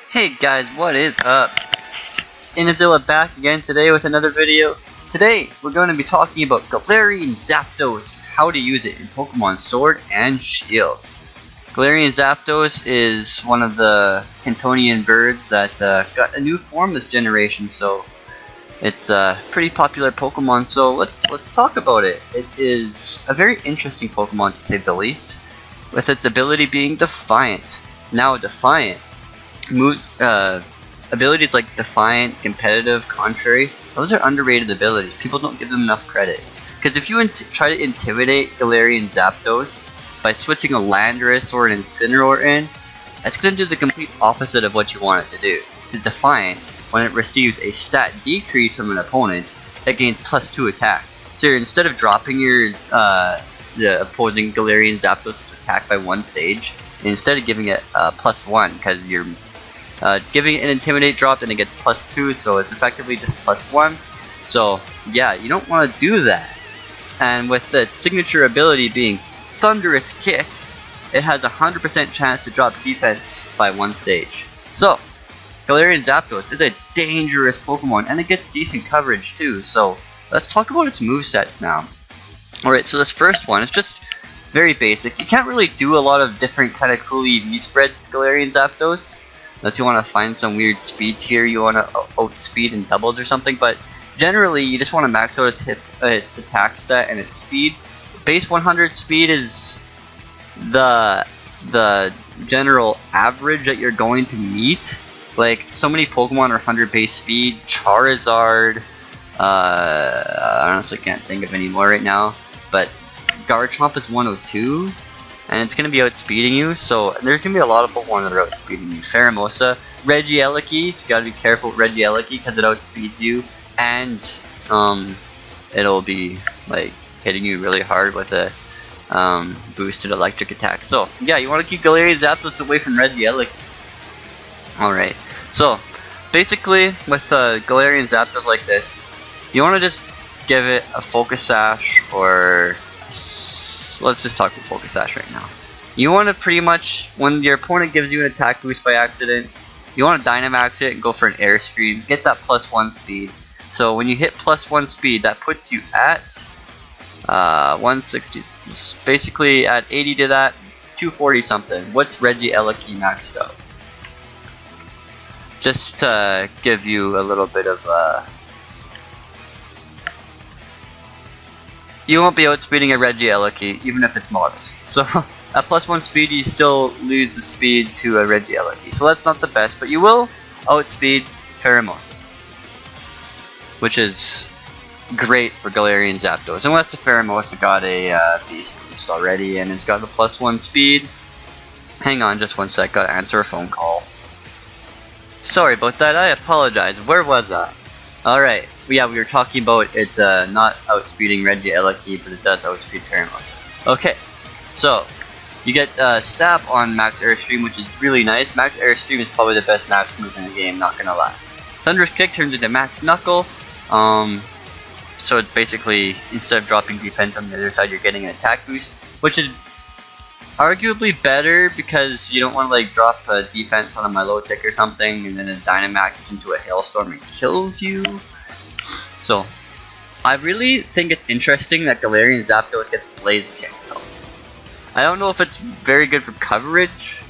Hey guys, what is up? Inazilla back again today with another video. Today, we're going to be talking about Galarian Zapdos, how to use it in Pokemon Sword and Shield. Galarian Zapdos is one of the Hintonian birds that got a new form this generation, so it's a pretty popular Pokemon, so let's talk about it. It is a very interesting Pokemon to say the least, with its ability being Defiant. Now Defiant, abilities like Defiant, Competitive, Contrary, those are underrated abilities. People don't give them enough credit. Because if you try to intimidate Galarian Zapdos by switching a Landorus or an Incineroar in, it's going to do the complete opposite of what you want it to do. Because Defiant, when it receives a stat decrease from an opponent, it gains +2 attack. So instead of dropping your the opposing Galarian Zapdos' attack by 1 stage, instead of giving it +1, because you're giving it an Intimidate drop and it gets +2, so it's effectively just +1. So yeah, you don't want to do that. And with its signature ability being Thunderous Kick, it has a 100% chance to drop defense by 1 stage. So Galarian Zapdos is a dangerous Pokemon, and it gets decent coverage too. So let's talk about its movesets now. Alright, so this first one is just very basic. You can't really do a lot of different kind of cool EV spreads with Galarian Zapdos, unless you want to find some weird speed tier you want to outspeed in doubles or something, but generally you just want to max out its attack stat and its speed. Base 100 speed is the general average that you're going to meet. Like, so many Pokemon are 100 base speed. Charizard, I honestly can't think of any more right now, but Garchomp is 102, and it's going to be outspeeding you, so there's going to be a lot of Pokemon that are outspeeding you. Pheromosa, Regieleki, so you got to be careful with Regieleki because it outspeeds you, and it'll be like hitting you really hard with a boosted electric attack. So yeah, you want to keep Galarian Zapdos away from Regieleki. Alright, so basically with Galarian Zapdos like this, you want to just give it a Focus Sash, or let's just talk about Focus Sash right now. You want to pretty much, when your opponent gives you an attack boost by accident, you want to Dynamax it and go for an Airstream, get that +1 speed. So when you hit +1 speed, that puts you at 160, basically at 80 to that, 240 something. What's Regieleki maxed out? Just to give you a little bit of you won't be outspeeding a Regieleki, even if it's modest. So at +1 speed, you still lose the speed to a Regieleki. So that's not the best, but you will outspeed Pheromosa, which is great for Galarian Zapdos. Unless the Pheromosa got a Beast Boost already, and it's got the +1 speed. Hang on just 1 sec, gotta answer a phone call. Sorry about that, I apologize. Where was I? Alright, yeah, we were talking about it not outspeeding Regieleki, but it does outspeed Pheromosa. Okay, so you get Stab on Max Airstream, which is really nice. Max Airstream is probably the best Max move in the game, not gonna lie. Thunderous Kick turns into Max Knuckle, so it's basically, instead of dropping defense on the other side, you're getting an attack boost, which is arguably better because you don't want to like drop a defense on a Milotic or something and then it Dynamaxes into a Hailstorm and kills you. So I really think it's interesting that Galarian Zapdos gets Blaze Kick though. I don't know if it's very good for coverage,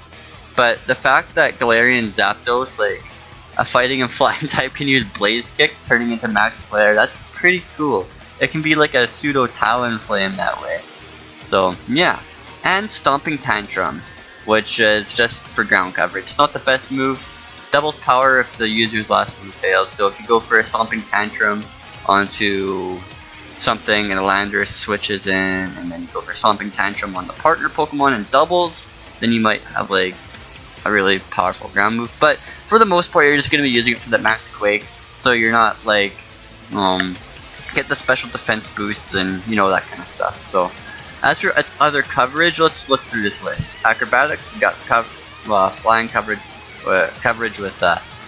but the fact that Galarian Zapdos, like a fighting and flying type, can use Blaze Kick turning into Max Flare, that's pretty cool. It can be like a pseudo Talonflame that way. So yeah. And Stomping Tantrum, which is just for ground coverage. It's not the best move. Doubles power if the user's last move failed. So if you go for a Stomping Tantrum onto something and a Landorus switches in, and then you go for Stomping Tantrum on the partner Pokemon and doubles, then you might have like a really powerful ground move. But for the most part, you're just going to be using it for the Max Quake, so you're not like get the special defense boosts and you know that kind of stuff. So as for its other coverage, let's look through this list. Acrobatics, we got flying coverage with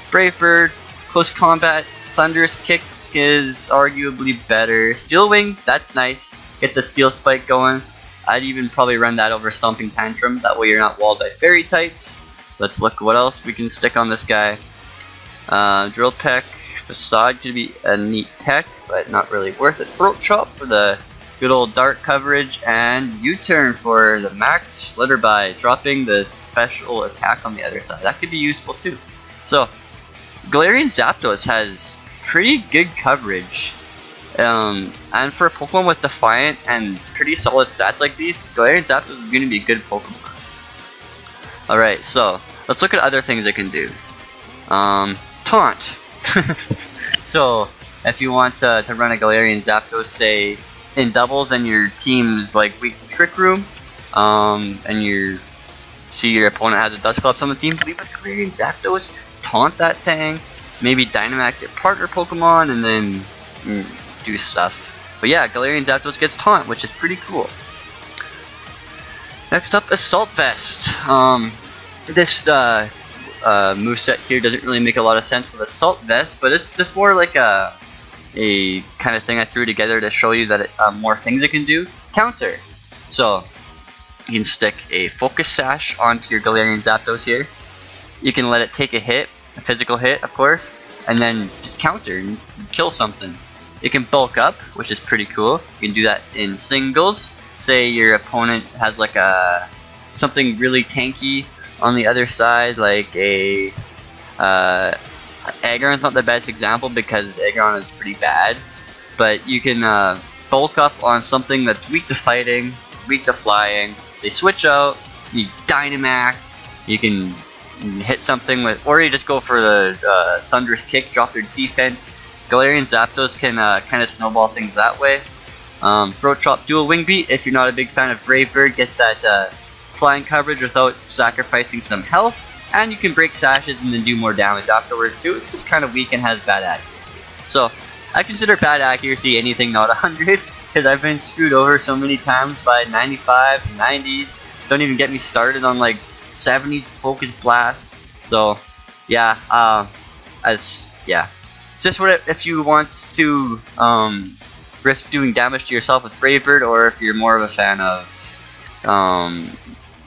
Brave Bird. Close Combat, Thunderous Kick is arguably better. Steel Wing, that's nice. Get the Steel Spike going. I'd even probably run that over Stomping Tantrum. That way you're not walled by Fairy types. let's look what else we can stick on this guy. Drill Peck, Facade could be a neat tech, but not really worth it. Throat Chop for the good old dart coverage, and U-turn for the max Flitterby, dropping the special attack on the other side. That could be useful too. So, Galarian Zapdos has pretty good coverage. And for a Pokemon with Defiant and pretty solid stats like these, Galarian Zapdos is going to be a good Pokemon. Alright, so let's look at other things it can do. Taunt. So, if you want to run a Galarian Zapdos, say, in doubles and your team's like weak to Trick Room, and you see your opponent has a Dusclops on the team, leave with Galarian Zapdos, taunt that thing, maybe Dynamax your partner Pokemon, and then do stuff. But yeah, Galarian Zapdos gets taunt, which is pretty cool. Next up, Assault Vest. This moveset here doesn't really make a lot of sense with Assault Vest, but it's just more like a kind of thing I threw together to show you that it, more things it can do. Counter. So you can stick a Focus Sash onto your Galarian Zapdos here. You can let it take a hit, a physical hit, of course, and then just counter and kill something. It can bulk up, which is pretty cool. You can do that in singles. Say your opponent has like something really tanky on the other side, like a Aggron's not the best example because Aggron is pretty bad, but you can bulk up on something that's weak to fighting, weak to flying. They switch out, you Dynamax, you can hit something with, or you just go for the Thunderous Kick, drop their defense. Galarian Zapdos can kind of snowball things that way. Throat Chop, Dual Wing Beat, if you're not a big fan of Brave Bird, get that flying coverage without sacrificing some health. And you can break sashes and then do more damage afterwards too. It's just kind of weak and has bad accuracy. So, I consider bad accuracy anything not 100, because I've been screwed over so many times by 95s, 90s. Don't even get me started on like 70s Focus Blast. So, yeah, it's just what if you want to risk doing damage to yourself with Brave Bird, or if you're more of a fan of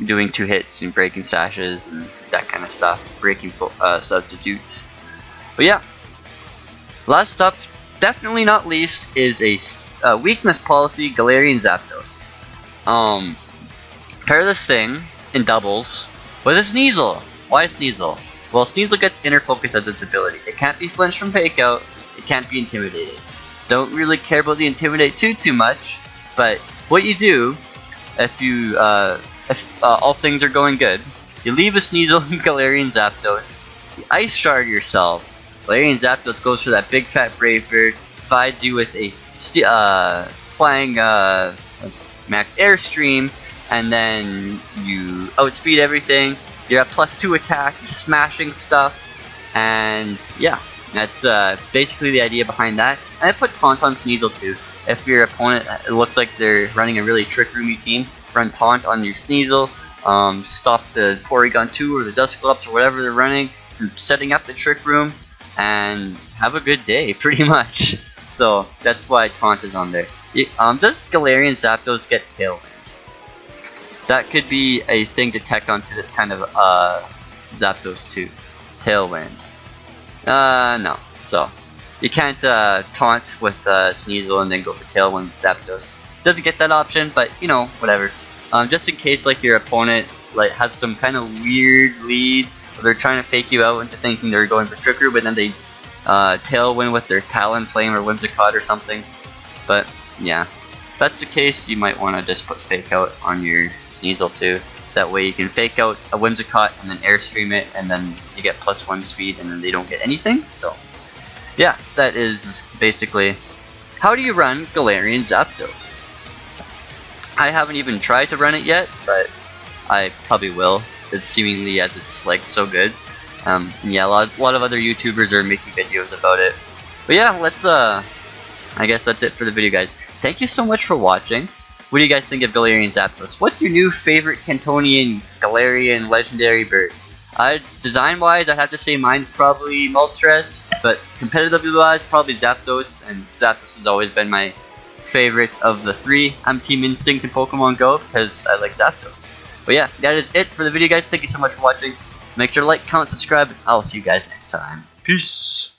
doing 2 hits and breaking sashes and that kind of stuff, breaking substitutes. But yeah, last up, definitely not least, is a weakness policy Galarian Zapdos. Pair this thing in doubles with a Sneasel. Why Sneasel? Well, Sneasel gets Inner Focus as its ability. It can't be flinched from Fake Out, it can't be intimidated. Don't really care about the Intimidate too much, but what you do, if all things are going good, you leave a Sneasel in Galarian Zapdos, you Ice Shard yourself, Galarian Zapdos goes for that big fat Brave Bird, provides you with a flying max Airstream, and then you outspeed everything, you're at +2 attack, you're smashing stuff, and yeah, that's basically the idea behind that. And I put Taunt on Sneasel too. If your opponent, it looks like they're running a really Trick Roomy team, run Taunt on your Sneasel, stop the Porygon 2 or the Dusclops or whatever they're running from setting up the Trick Room, and have a good day, pretty much. So that's why Taunt is on there. Does Galarian Zapdos get Tailwind? That could be a thing to tech onto this kind of Zapdos too. Tailwind. No. So you can't taunt with Sneasel and then go for Tailwind with Zapdos. Doesn't get that option, but you know, whatever. Just in case like your opponent like has some kind of weird lead, or they're trying to fake you out into thinking they're going for Trick Room, but then they Tailwind with their Talonflame or Whimsicott or something. But yeah, if that's the case, you might want to just put Fake Out on your Sneasel too. That way you can Fake Out a Whimsicott and then Airstream it, and then you get +1 speed, and then they don't get anything. So yeah, that is basically how do you run Galarian Zapdos. I haven't even tried to run it yet, but I probably will, as seemingly as it's like so good. And yeah, a lot of other YouTubers are making videos about it. But yeah, let's I guess that's it for the video, guys. Thank you so much for watching. What do you guys think of Galarian Zapdos? What's your new favorite Cantonian Galarian legendary bird? Design-wise, I'd have to say mine's probably Moltres, but competitively-wise, probably Zapdos, and Zapdos has always been my favorite of the 3. I'm Team Instinct in Pokemon Go because I like Zapdos. But yeah, that is it for the video, guys. Thank you so much for watching. Make sure to like, comment, subscribe, and I'll see you guys next time. Peace!